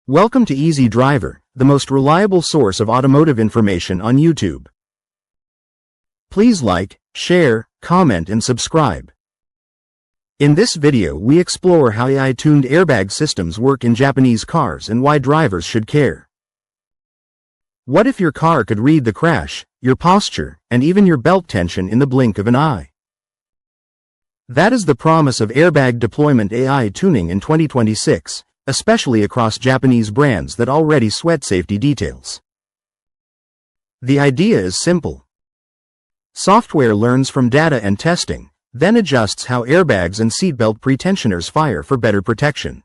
Welcome to Easy Driver, the most reliable source of automotive information on YouTube. Please like, share, comment and subscribe. In this video we explore how AI-tuned airbag systems work in Japanese cars and why drivers should care. What if your car could read the crash, your posture, and even your belt tension in the blink of an eye? That is the promise of airbag deployment AI tuning in 2026. Especially across Japanese brands that already sweat safety details. The idea is simple. Software learns from data and testing, then adjusts how airbags and seatbelt pretensioners fire for better protection.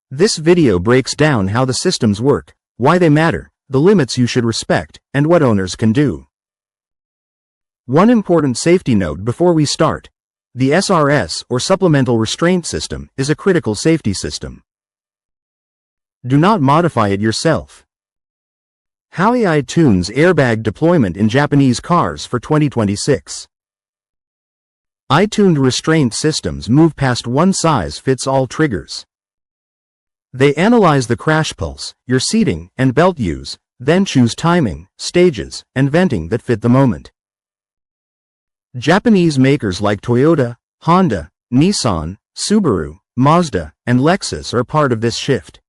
This video breaks down how the systems work, why they matter, the limits you should respect, and what owners can do. One important safety note before we start. The SRS, or Supplemental Restraint System, is a critical safety system. Do not modify it yourself. How AI tunes airbag deployment in Japanese cars for 2026. AI-tuned restraint systems move past one-size-fits-all triggers. They analyze the crash pulse, your seating, and belt use, then choose timing, stages, and venting that fit the moment. Japanese makers like Toyota, Honda, Nissan, Subaru, Mazda, and Lexus are part of this shift.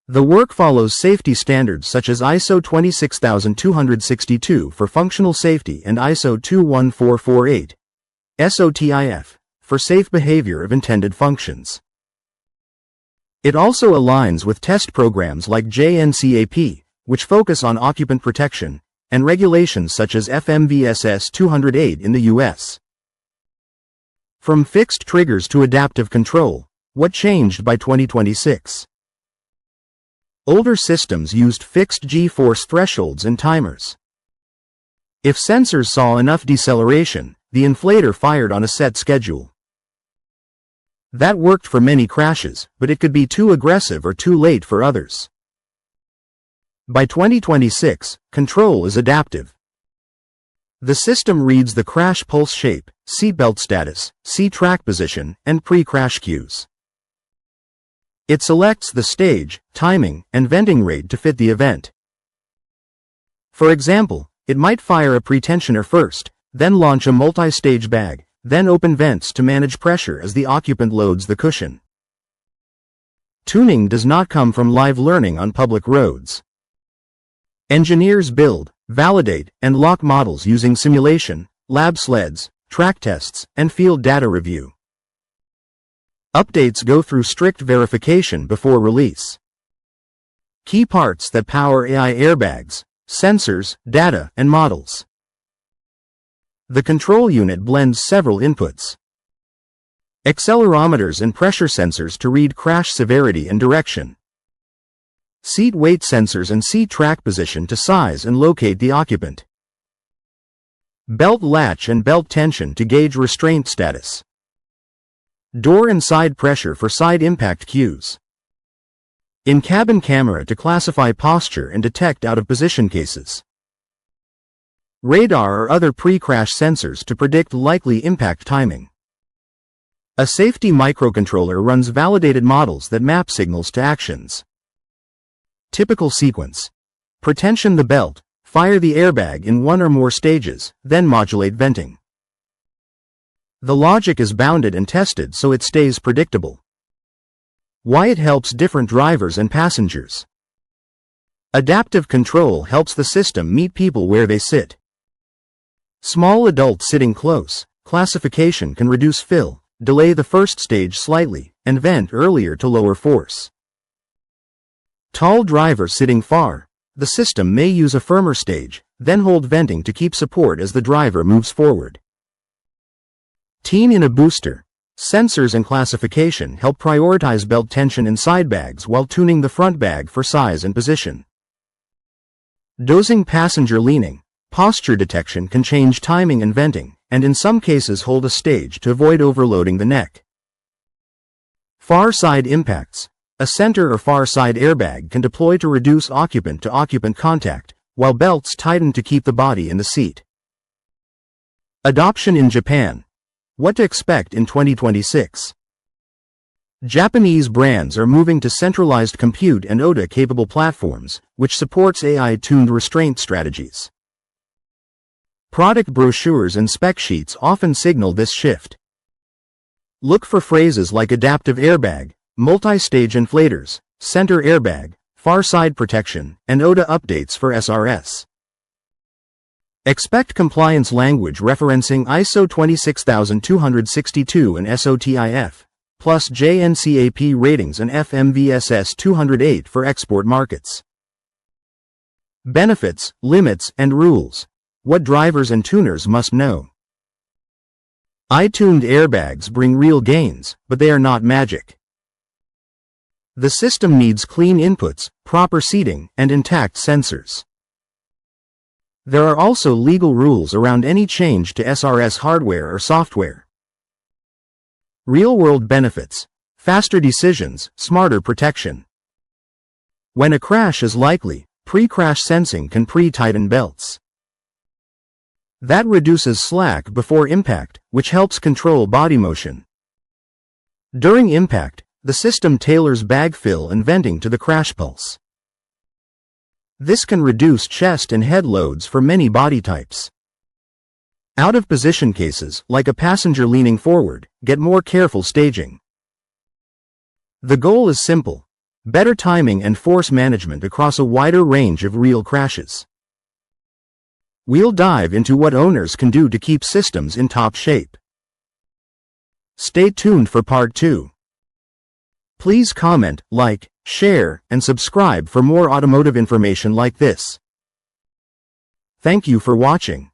The work follows safety standards such as ISO 26262 for functional safety and ISO 21448 SOTIF for safe behavior of intended functions. It also aligns with test programs like JNCAP, which focus on occupant protection, and regulations such as FMVSS 208 in the US. From fixed triggers to adaptive control, what changed by 2026? Older systems used fixed G-force thresholds and timers. If sensors saw enough deceleration, the inflator fired on a set schedule. That worked for many crashes, but it could be too aggressive or too late for others. By 2026, control is adaptive. The system reads the crash pulse shape, seatbelt status, seat track position, and pre-crash cues. It selects the stage, timing, and venting rate to fit the event. For example, it might fire a pretensioner first, then launch a multi-stage bag, then open vents to manage pressure as the occupant loads the cushion. Tuning does not come from live learning on public roads. Engineers build, validate, and lock models using simulation, lab sleds, track tests, and field data review. Updates go through strict verification before release. Key parts that power AI airbags: sensors, data, and models. The control unit blends several inputs. Accelerometers and pressure sensors to read crash severity and direction. Seat weight sensors and seat track position to size and locate the occupant. Belt latch and belt tension to gauge restraint status. Door and side pressure for side impact cues. In-cabin camera to classify posture and detect out-of-position cases. Radar or other pre-crash sensors to predict likely impact timing. A safety microcontroller runs validated models that map signals to actions. Typical sequence. Pretension the belt, fire the airbag in one or more stages, then modulate venting. The logic is bounded and tested so it stays predictable. Why it helps different drivers and passengers. Adaptive control helps the system meet people where they sit. Small adults sitting close, classification can reduce fill, delay the first stage slightly, and vent earlier to lower force. Tall driver sitting far, the system may use a firmer stage, then hold venting to keep support as the driver moves forward. Teen in a booster. Sensors and classification help prioritize belt tension in side bags while tuning the front bag for size and position. Dozing passenger leaning. Posture detection can change timing and venting, and in some cases hold a stage to avoid overloading the neck. Far side impacts. A center or far side airbag can deploy to reduce occupant-to-occupant contact, while belts tighten to keep the body in the seat. Adoption in Japan. What to expect in 2026. Japanese brands are moving to centralized compute and OTA-capable platforms, which supports AI-tuned restraint strategies. Product brochures and spec sheets often signal this shift. Look for phrases like adaptive airbag, multi-stage inflators, center airbag, far side protection, and OTA updates for SRS. Expect compliance language referencing ISO 26262 and SOTIF, plus JNCAP ratings and FMVSS 208 for export markets. Benefits, limits, and rules. What drivers and tuners must know. AI-tuned airbags bring real gains, but they are not magic. The system needs clean inputs, proper seating, and intact sensors. There are also legal rules around any change to SRS hardware or software. Real-world benefits. Faster decisions, smarter protection. When a crash is likely, pre-crash sensing can pre-tighten belts. That reduces slack before impact, which helps control body motion. During impact, the system tailors bag fill and venting to the crash pulse. This can reduce chest and head loads for many body types. Out-of-position cases, like a passenger leaning forward, get more careful staging. The goal is simple: better timing and force management across a wider range of real crashes. We'll dive into what owners can do to keep systems in top shape. Stay tuned for part 2. Please comment, like, share, and subscribe for more automotive information like this. Thank you for watching.